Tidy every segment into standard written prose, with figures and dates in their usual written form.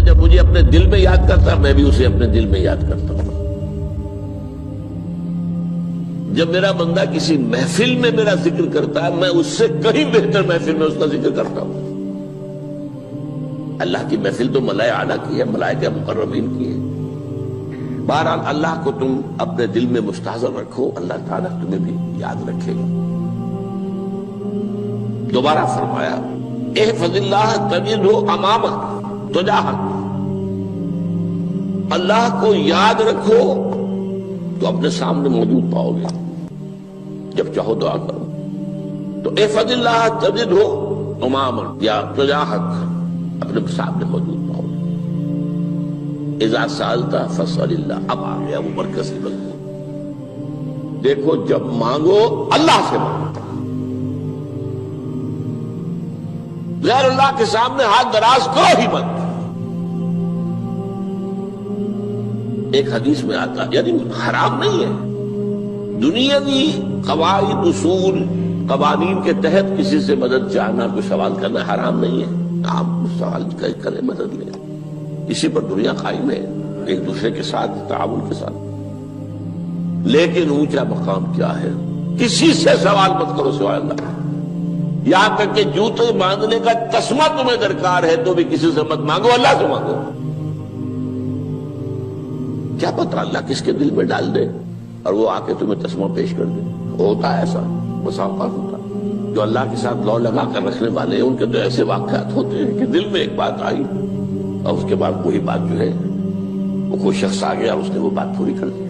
جب مجھے اپنے دل میں یاد کرتا میں بھی اسے اپنے دل میں یاد کرتا ہوں. جب میرا بندہ کسی محفل میں میرا ذکر کرتا ہے میں اس سے کہیں بہتر محفل میں اس کا ذکر کرتا ہوں. اللہ کی محفل تو ملائے اعلیٰ کی ہے، ملائکہ مقربین کی ہے. بہرحال اللہ کو تم اپنے دل میں مستحضر رکھو، اللہ تعالیٰ تمہیں بھی یاد رکھے گا. دوبارہ فرمایا احفظ اللہ تجدہ امامک تجاہک. اللہ کو یاد رکھو تو اپنے سامنے موجود پاؤ گے. جب چاہو دعا کرو تو احفظ اللہ تجدہ امامک یا تجاہک، اپنے سامنے موجود پاؤ گے. اذا سألت فاسأل اللہ. اب آ گیا وہ مرکزی مضمون. دیکھو جب مانگو اللہ سے مانگو، غیر اللہ کے سامنے ہاتھ دراز کرو ہی مت. ایک حدیث میں آتا یعنی حرام نہیں ہے، دنیاوی قواعد اصول قوانین کے تحت کسی سے مدد چاہنا، کوئی سوال کرنا حرام نہیں ہے. آپ سوال کریں، مدد لیں، اسی پر دنیا قائم ہے، ایک دوسرے کے ساتھ تعاون کے ساتھ. لیکن اونچا مقام کیا ہے؟ کسی سے سوال مت کرو سوائے اللہ. یہاں تک کہ جوتے باندھنے کا تسمہ تمہیں درکار ہے تو بھی کسی سے مت مانگو، اللہ سے مانگو. کیا پتہ اللہ کس کے دل میں ڈال دے اور وہ آ کے تمہیں تسمہ پیش کر دے. ہوتا ہے ایسا، مساوات ہوتا ہے. جو اللہ کے ساتھ لو لگا کر رکھنے والے ہیں ان کے تو ایسے واقعات ہوتے ہیں کہ دل میں ایک بات آئی اور اس کے بعد وہی بات جو ہے وہ کوئی شخص آ گیا اور اس نے وہ بات پوری کر دی.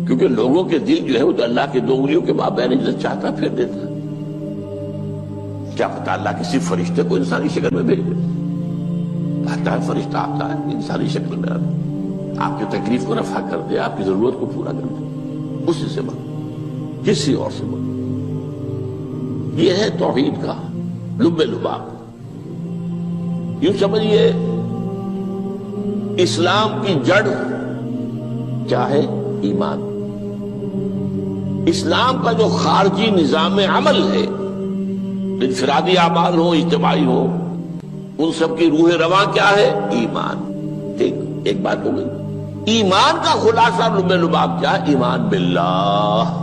کیونکہ لوگوں کے دل جو ہے وہ تو اللہ کے دو انگلیوں کے مابین جو چاہتا پھیر دیتا. کیا پتہ اللہ کسی فرشتے کو انسانی شکل میں بھیج دے. آتا ہے فرشتہ، آتا ہے انسانی شکل میں آتا ہے، آپ کی تکلیف کو رفع کر دے، آپ کی ضرورت کو پورا کر دے. اسی سے مانگو، کسی اور سے مانگو. یہ ہے توحید کا لب لباب. یوں سمجھیے اسلام کی جڑ کیا ہے؟ ایمان. اسلام کا جو خارجی نظام عمل ہے، انفرادی اعمال ہو اجتماعی ہو، ان سب کی روح رواں کیا ہے؟ ایمان. ٹھیک، ایک بات ہو گئی. ایمان کا خلاصہ لب لباب کیا ہے؟ ایمان باللہ.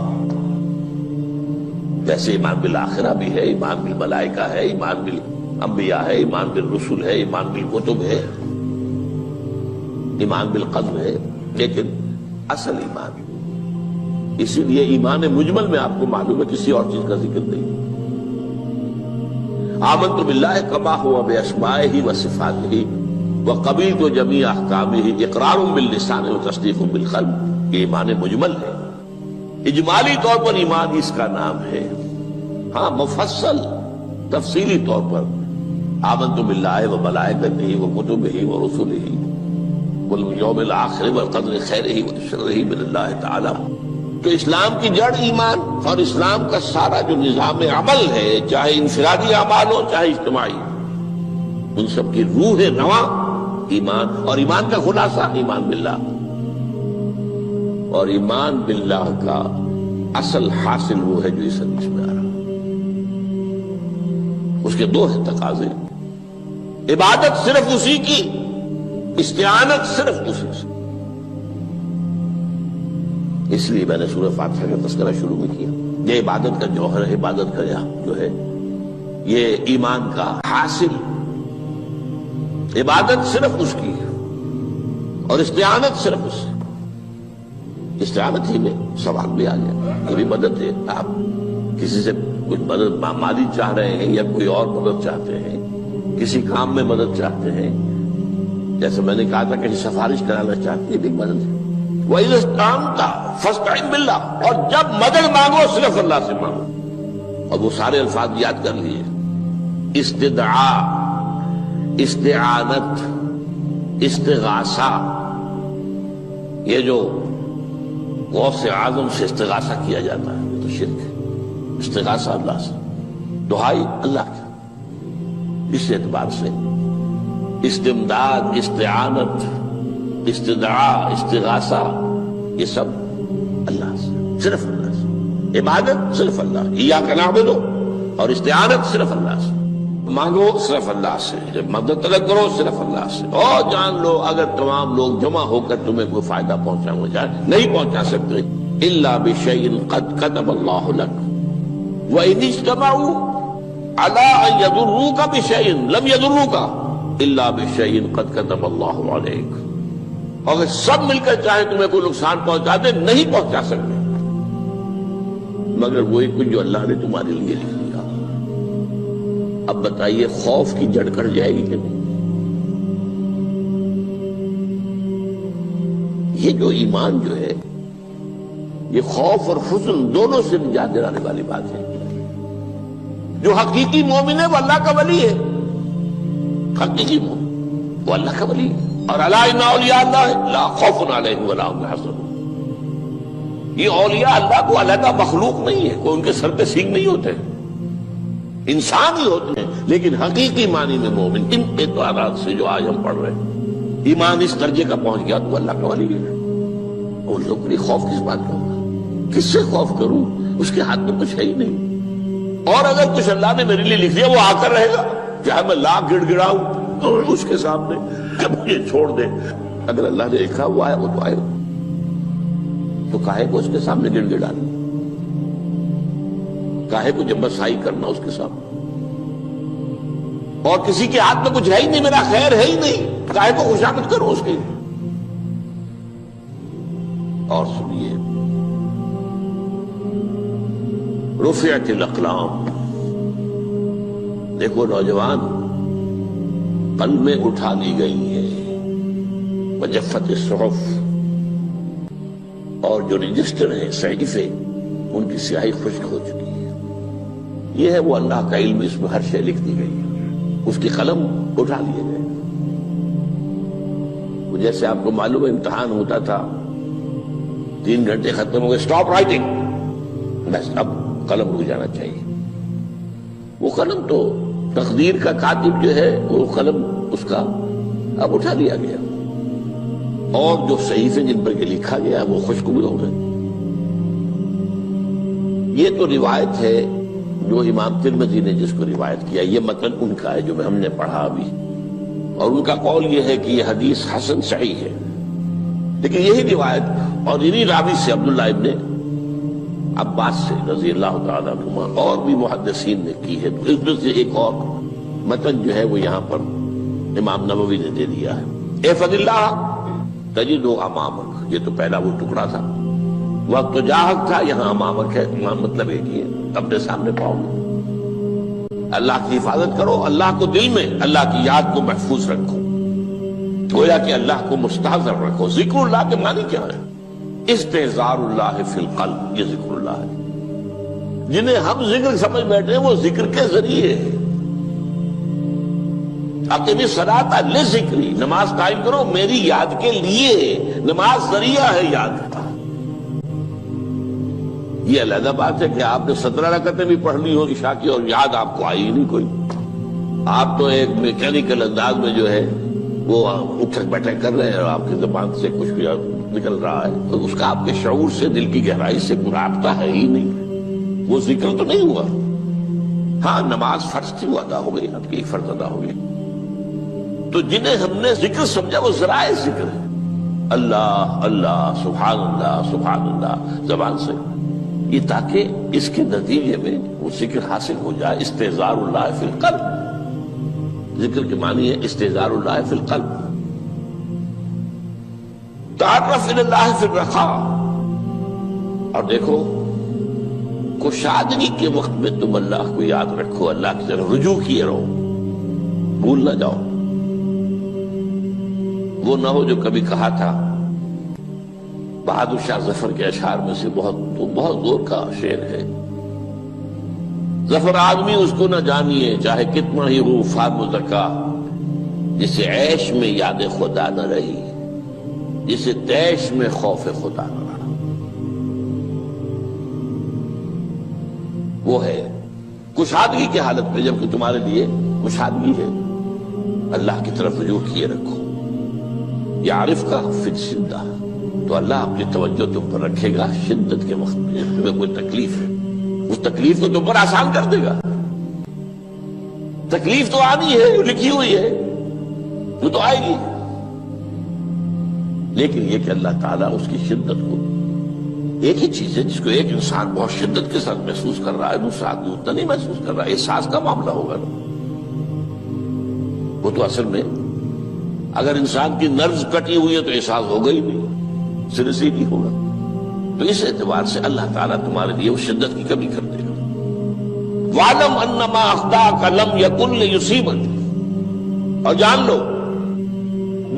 ویسے ایمان بالآخرہ بھی ہے، ایمان بالملائکہ ہے، ایمان بالانبیاء ہے، ایمان بالرسل ہے، ایمان بالکتب ہے، ایمان بالقدر ہے. لیکن اصل ایمان، اسی لیے ایمان مجمل میں آپ کو معلوم ہے کسی اور چیز کا ذکر نہیں. آمنت باللہ کما ہوا باسمائہ وصفاتہ وقبلت جمیع احکامہ اقرار باللسان وتصدیق بالقلب. یہ ایمان مجمل ہے. اجمالی طور پر ایمان اس کا نام ہے. ہاں مفصل تفصیلی طور پر آمنت باللہ وملائکتہ وکتبہ ورسلہ والیوم الآخر والقدر خیرہ وشرہ من اللہ تعالی. تو اسلام کی جڑ ایمان، اور اسلام کا سارا جو نظام عمل ہے، چاہے انفرادی اعمال ہو چاہے اجتماعی، ان سب کی روح رواں ایمان. اور ایمان کا خلاصہ ایمان باللہ. اور ایمان باللہ کا اصل حاصل وہ ہے جو اس حدیث میں آ رہا. اس کے دو ہیں تقاضے. عبادت صرف اسی کی، استعانت صرف اسی سے. اس لیے میں نے سورہ فاتحہ کا تذکرہ شروع میں کیا. یہ عبادت کا جوہر ہے، عبادت کا جو ہے یہ ایمان کا حاصل. عبادت صرف اس کی اور استعانت صرف اس سے. استعانت ہی میں سوال بھی آ گیا، یہ بھی مدد ہے. آپ کسی سے کچھ مدد مالی چاہ رہے ہیں یا کوئی اور مدد چاہتے ہیں، کسی کام میں مدد چاہتے ہیں، جیسے میں نے کہا تھا کہ سفارش کرانا چاہتے ہیں، یہ بھی مدد ہے. وَإِذَا اسْتَعَنْتَ فَاسْتَعِنْ بِاللَّهِ. اور جب مدد مانگو صرف اللہ سے مانگو. اور وہ سارے الفاظ یاد کر لیے: استدعاء، استعانت، استغاثہ. یہ جو غوث اعظم سے استغاثہ کیا جاتا ہے یہ تو شرک ہے. استغاثہ اللہ سے، دعائی اللہ کی. اس اعتبار سے استمداد، استعانت، استدعاء، استغاثہ، یہ سب اللہ سے، صرف اللہ سے. عبادت صرف اللہ، ایاک نعبد، اور استعانت صرف اللہ سے. مانگو صرف اللہ سے، جب مدد طلب کرو صرف اللہ سے، اور جان لو اگر تمام لوگ جمع ہو کر تمہیں کوئی فائدہ پہنچاؤ جائے نہیں پہنچا سکتے، الا بشیء قد کتب اللہ لک وان اجتمعوا علی ان یضروک بشیء لم یضروک الا بشیء قد کتب اللہ علیک، اگر سب مل کر چاہے تمہیں کوئی نقصان پہنچا دے نہیں پہنچا سکتے مگر وہی کچھ جو اللہ نے تمہارے لیے لکھ دیا۔ اب بتائیے خوف کی جڑ کٹ جائے گی کہ نہیں؟ یہ جو ایمان جو ہے یہ خوف اور حزن دونوں سے نجات دلانے والی بات ہے۔ جو حقیقی مومن ہے وہ اللہ کا ولی ہے، حقیقی مومن وہ اللہ کا ولی ہے، اور الا ان اولیاء اللہ لا خوف علیہم ولا هم يحزنون۔ یہ اولیاء اللہ کو علیحدہ مخلوق نہیں ہے، کوئی ان کے سر پہ سینگ نہیں ہوتے، انسان ہی ہوتے ہیں، لیکن حقیقی معنی میں مومن ان اعتبارات سے جو آج ہم پڑھ رہے ہیں، ایمان اس درجے کا پہنچ گیا تو اللہ کا ولی ہے۔ ان لوگوں کے لیے خوف کس بات کا ہوگا؟ کس سے خوف کروں؟ اس کے ہاتھ میں کچھ ہے ہی نہیں، اور اگر کچھ اللہ نے میرے لیے لکھ دیا وہ آ کر رہے گا، چاہے میں لاکھ گڑ گڑاؤں اس کے سامنے کہ مجھے چھوڑ دے، اگر اللہ نے لکھا وہ آیا وہ تو آئے گا، تو کاہے کو اس کے سامنے گڑ گڑانا، کاہے کو جبرسائی کرنا اس کے سامنے، اور کسی کے ہاتھ میں کچھ ہے ہی نہیں، میرا خیر ہے ہی نہیں، کاہے کو خوشامد کرو اس کی۔ اور سنیے، رفعت الاقلام، دیکھو نوجوان، قلمیں اٹھا لی گئی ہیں، وجفت الصحف، اور جو رجسٹر ہیں صحیفے ان کی سیاہی خشک ہو چکی ہے۔ یہ ہے وہ اللہ کا علم، اس میں ہر شے لکھ دی گئی ہے، اس کی قلم اٹھا لیے گئے۔ جیسے آپ کو معلوم ہے امتحان ہوتا تھا، 3 گھنٹے ختم ہو گئے، اسٹاپ رائٹنگ، بس اب قلم رک جانا چاہیے۔ وہ قلم تو تقدیر کا کاتب جو ہے وہ قلم اس کا اب اٹھا لیا گیا، اور جو صحیفے جن پر لکھا گیا وہ خشک بھی ہو گئے۔ یہ تو روایت ہے جو امام ترمذی نے جس کو روایت کیا، یہ متن ان کا ہے جو ہم نے پڑھا ابھی، اور ان کا قول یہ ہے کہ یہ حدیث حسن صحیح ہے، لیکن یہی روایت اور انہی راوی سے عبداللہ ابن عباس سے رضی اللہ تعالیٰ عنہما اور بھی محدثین نے کی ہے، تو اس میں سے ایک اور متن جو ہے وہ یہاں پر امام نووی نے دے دیا ہے۔ احفظ اللہ تجدہ امامک، یہ تو پہلا وہ ٹکڑا تھا، وقت تو جاہک تھا، یہاں امامک ہے، امام مطلب ایک ہی ہے، اپنے سامنے پاؤ گے۔ اللہ کی حفاظت کرو، اللہ کو دل میں، اللہ کی یاد کو محفوظ رکھو، گویا کہ اللہ کو مستحضر رکھو۔ ذکر اللہ کے معنی کیا ہے؟ استحضار اللہ فی القلب، یہ ذکر اللہ ہے۔ جنہیں ہم ذکر سمجھ بیٹھے ہیں وہ ذکر کے ذریعے ہے۔ اقیم الصلاۃ لذکری، نماز قائم کرو میری یاد کے لیے، نماز ذریعہ ہے یاد کا۔ یہ علیحدہ بات ہے کہ آپ نے 17 رکعتیں بھی پڑھنی ہو عشاء کی اور یاد آپ کو آئی ہی نہیں کوئی، آپ تو ایک میکینیکل انداز میں جو ہے وہ اٹھک بیٹھک کر رہے ہیں اور آپ کی زبان سے کچھ بھی نکل رہا ہے، تو اس کا آپ کے شعور سے، دل کی گہرائی سے کوئی رابطہ ہے ہی نہیں، وہ ذکر تو نہیں ہوا۔ ہاں نماز فرض تھی، وہ ادا ہو گئی، آپ کی ایک فرض ادا ہو گئی۔ تو جنہیں ہم نے ذکر سمجھا وہ ذرائع ذکر ہے، اللہ اللہ سبحان اللہ سبحان اللہ زبان سے، یہ تاکہ اس کے نتیجے میں وہ ذکر حاصل ہو جائے۔ استحضار اللہ فی القلب، ذکر کے معنی ہے استحضار اللہ فی القلب۔ تعرف الی اللہ فی الرخاء، اور دیکھو کشادگی کے وقت میں تم اللہ کو یاد رکھو، اللہ کی طرف رجوع کیے رہو، بھول نہ جاؤ۔ وہ نہ ہو جو کبھی کہا تھا، بہادر شاہ ظفر کے اشعار میں سے بہت زور کا شعر ہے، ظفر آدمی اس کو نہ جانیے چاہے کتنا ہی ہو فام و زکا، جسے عیش میں یاد خدا نہ رہی، جسے تیش میں خوف خدا نہ رہا۔ وہ ہے کشادگی کی حالت میں، جبکہ تمہارے لیے کشادگی ہے، اللہ کی طرف رجوع کیے رکھو۔ یعرف کا فی الشدہ، تو اللہ اپنی توجہ تم پر رکھے گا شدت کے وقت میں، تمہیں کوئی تکلیف ہے اس تکلیف کو تم پر آسان کر دے گا۔ تکلیف تو آنی ہے، جو لکھی ہوئی ہے وہ تو آئے گی، لیکن یہ کہ اللہ تعالیٰ اس کی شدت کو، ایک ہی چیز ہے جس کو ایک انسان بہت شدت کے ساتھ محسوس کر رہا ہے، دوسرا آدمی اتنا نہیں محسوس کر رہا ہے، احساس کا معاملہ ہوگا نا۔ وہ تو اصل میں اگر انسان کی نرز کٹی ہوئی ہے تو احساس ہوگا ہی نہیں، سرے سے ہی نہیں ہوگا۔ تو اس اعتبار سے اللہ تعالیٰ تمہارے لیے وہ شدت کی کمی کر دے گا۔ وَاعْلَمْ أَنَّمَا أَخْطَأَكَ لَمْ يَكُنْ لِيُصِيبَكَ، اور جان لو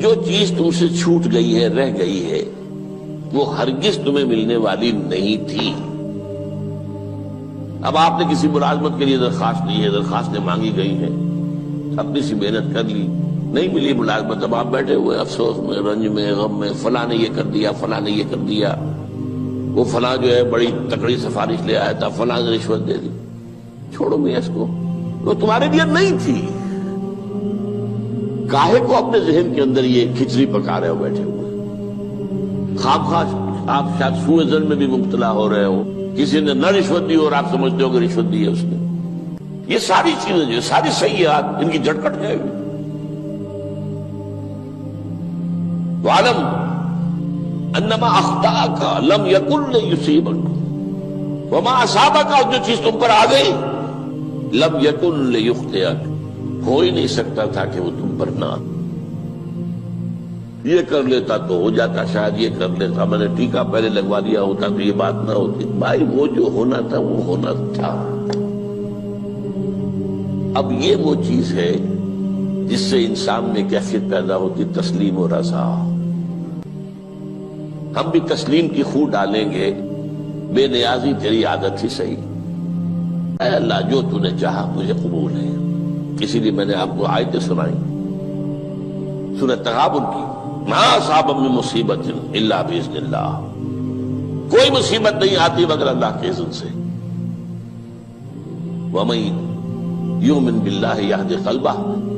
جو چیز تم سے چھوٹ گئی ہے، رہ گئی ہے، وہ ہرگز تمہیں ملنے والی نہیں تھی۔ اب آپ نے کسی ملازمت کے لیے درخواست دی ہے، درخواستیں مانگی گئی ہیں، اپنی سی محنت کر لی، نہیں ملی ملازمت، اب آپ بیٹھے ہوئے افسوس میں، رنج میں، غم میں، فلاں نے یہ کر دیا، فلاں نے یہ کر دیا، وہ فلاں جو ہے بڑی تکڑی سفارش لے آیا تھا، فلاں نے رشوت دے دی۔ چھوڑو میاں اس کو، وہ تمہارے لیے نہیں تھی۔ کاہے کو اپنے ذہن کے اندر یہ کھچڑی پکا رہے ہو بیٹھے ہوئے؟ خواہ آپ شاید سوء ظن میں بھی مبتلا ہو رہے ہو، کسی نے نہ رشوت دی اور آپ سمجھتے ہو کہ رشوت دی ہے اس نے۔ یہ ساری چیزیں جو ساری سیئات، ان کی جڑ کٹ جائے گی۔ وَاعْلَمْ أَنَّمَا أَخْطَأَكَ لَمْ يَكُنْ لِيُصِيبَكَ وَمَا أَصَابَكَ، جو چیز تم پر آ گئی، لَمْ يَكُنْ لِيُخْطِئَكَ، ہو ہی نہیں سکتا تھا کہ وہ تم پر نہ، یہ کر لیتا تو ہو جاتا، شاید یہ کر لیتا، میں نے ٹیکا پہلے لگوا دیا ہوتا تو یہ بات نہ ہوتی۔ بھائی وہ جو ہونا تھا وہ ہونا تھا۔ اب یہ وہ چیز ہے جس سے انسان میں کیفیت پیدا ہوتی، تسلیم و رضا۔ ہم بھی تسلیم کی خو ڈالیں گے، بے نیازی تیری عادت ہی صحیح، اے اللہ جو تو نے چاہا مجھے قبول ہے۔ اسی لیے میں نے آپ کو آیتیں سنائی سورہ تغابن کی، ما اصاب من مصیبت الا باذن اللہ، کوئی مصیبت نہیں آتی مگر اللہ کے اذن سے۔ وَمَن یؤمن باللہ یہد قلبہ،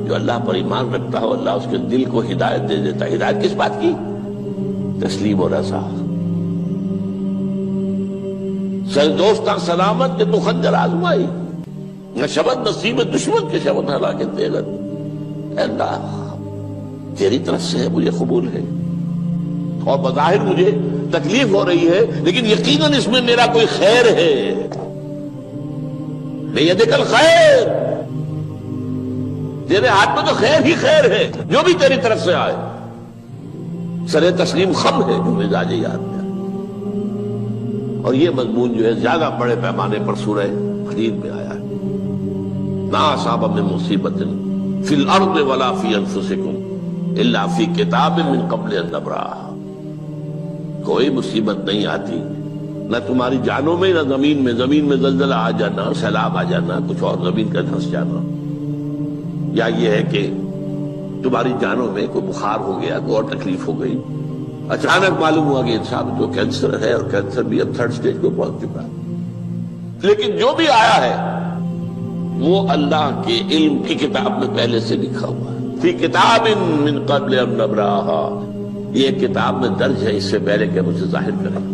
جو اللہ پر ایمان رکھتا ہو اللہ اس کے دل کو ہدایت دے دیتا ہے۔ ہدایت کس بات کی؟ تسلیم و رضا۔ سر دوستاں سلامت کہ تو خنجر آزمائی، نہ شبد نصیب دشمن کے شبد ہلاکت دے گا۔ اے اللہ تیری طرف سے ہے، مجھے قبول ہے، اور بظاہر مجھے تکلیف ہو رہی ہے لیکن یقیناً اس میں میرا کوئی خیر ہے۔ بیدک الخیر، تیرے ہاتھ میں تو خیر ہی خیر ہے، جو بھی تیری طرف سے آئے۔ سر تسلیم خم ہے جو مزاج یاد میں، اور یہ مضمون جو ہے زیادہ بڑے پیمانے پر سورہ حدید میں آیا ہے۔ ما اصاب من مصیبت فی الارض ولا فی انفسکم الا فی کتاب من قبل ان نبرأہا، کوئی مصیبت نہیں آتی نہ تمہاری جانوں میں نہ زمین میں، زمین میں زلزلہ آ جانا، سیلاب آ جانا، کچھ اور زمین کا دھنس جانا، یا یہ ہے کہ تمہاری جانوں میں کوئی بخار ہو گیا، کوئی اور تکلیف ہو گئی، اچانک معلوم ہوا کہ انسان کو کینسر ہے، اور کینسر بھی اب 3rd سٹیج کو پہنچ چکا ہے۔ لیکن جو بھی آیا ہے وہ اللہ کے علم کی کتاب میں پہلے سے لکھا ہوا ہے، فی کتاب من قبل ان نبرأہا، یہ کتاب میں درج ہے اس سے پہلے کہ ہم اسے ظاہر کریں۔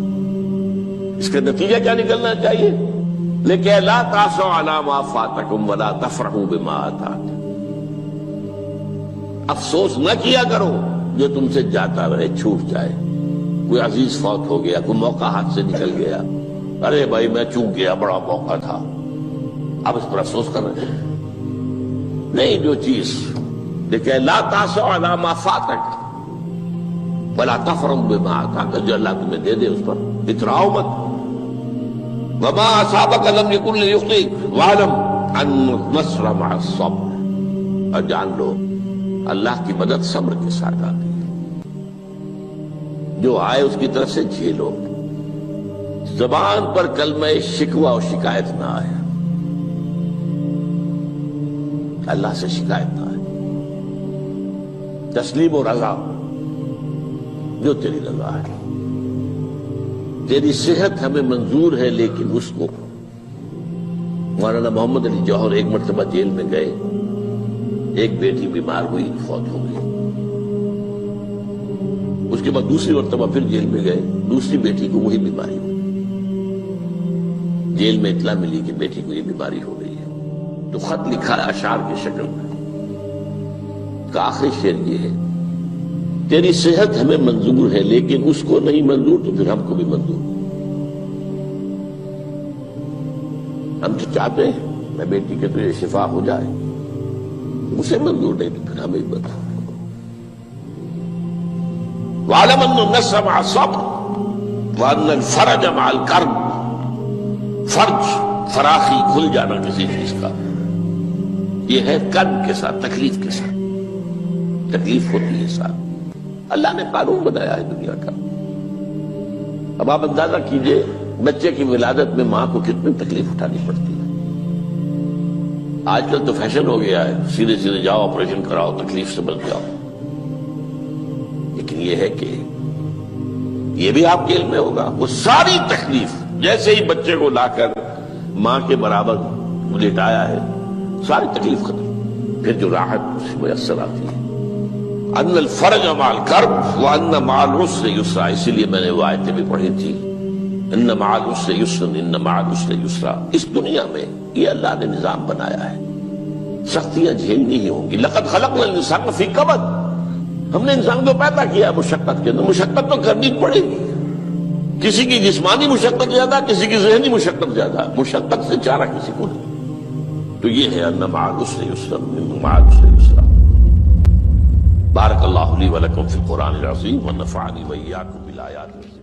اس کا نتیجہ کیا نکلنا چاہیے؟ لیکن لا تأسوا علی ما فاتکم ولا تفرحوا بما آتاکم، افسوس نہ کیا کرو جو تم سے جاتا رہے، چھوٹ جائے، کوئی عزیز فوت ہو گیا، کوئی موقع ہاتھ سے نکل گیا، ارے بھائی میں چوک گیا، بڑا موقع تھا، اب اس پر افسوس کر رہے ہیں۔ نہیں، جو چیز لیکن لا تأسوا علی ما فاتک ولا تفرحوا بما آتاک، جو اللہ تمہیں دے دے اس پر اتراؤ مت۔ وما اصابک لم یکن لیخطئک واعلم ان النصر مع الصبر، اور جان لو اللہ کی مدد صبر کے ساتھ آتی ہے، جو آئے اس کی طرف سے جھیلو، زبان پر کلمہ شکوہ اور شکایت نہ آئے، اللہ سے شکایت نہ آئے، تسلیم و رضا، جو تیری رضا ہے، تیری صحت ہمیں منظور ہے، لیکن اس کو مولانا محمد علی جوہر ایک مرتبہ جیل میں گئے، ایک بیٹی بیمار ہوئی، فوت ہو گئی، اس کے بعد دوسری مرتبہ پھر جیل میں گئے، دوسری بیٹی کو وہی بیماری ہوئی، جیل میں اطلاع ملی کہ بیٹی کو یہ بیماری ہو گئی ہے، تو خط لکھا ہے اشعار کی شکل میں، کا آخری شعر یہ ہے: تیری صحت ہمیں منظور ہے لیکن اس کو نہیں منظور تو پھر ہم کو بھی منظور۔ ہم تو چاہتے ہیں میں بیٹی کے تجھے شفا ہو جائے، اسے منظور نہیں تو پھر ہمیں بھی بتا۔ وَاعْلَمْ أَنَّ النَّصْرَ مَعَ الصَّبْرِ وَأَنَّ الْفَرَجَ مَعَ الْكَرْبِ۔ فرج، فراخی، کھل جانا کسی چیز کا، یہ ہے کرب کے ساتھ، تکلیف کے ساتھ، تکلیف ہوتی ہے ساتھ۔ اللہ نے قانون بنایا ہے دنیا کا۔ اب آپ اندازہ کیجئے بچے کی ولادت میں ماں کو کتنی تکلیف اٹھانی پڑتی ہے۔ آج کل تو فیشن ہو گیا ہے، سیدھے سیدھے جاؤ آپریشن کراؤ، تکلیف سے بچ جاؤ، لیکن یہ ہے کہ یہ بھی آپ کے علم میں ہوگا، وہ ساری تکلیف جیسے ہی بچے کو لا کر ماں کے برابر لٹایا ہے، ساری تکلیف ختم، پھر جو راحت میسر آتی ہے۔ ان الفرج مع الکرب وان مع العسر یسرا، اسی لیے میں نے وہ آیتیں بھی پڑھی تھی، ان مع العسر یسرا ان مع العسر یسرا۔ اس دنیا میں یہ اللہ نے نظام بنایا ہے، سختیاں جھیلنی ہی ہوں گی۔ لقد خلقنا الانسان فی کبد، ہم نے انسان کو پیدا کیا مشقت کے اندر، مشقت تو کرنی پڑے گی۔ کسی کی جسمانی مشقت زیادہ، کسی کی ذہنی مشقت زیادہ، مشقت سے چارہ کسی کو نہیں۔ تو یہ ہے ان مع العسر یسرا ان مع العسر یسرا۔ بارک اللہ لی ولکم فی القرآن العظیم ونفعنی وإیاکم بالآیات الحکیمہ۔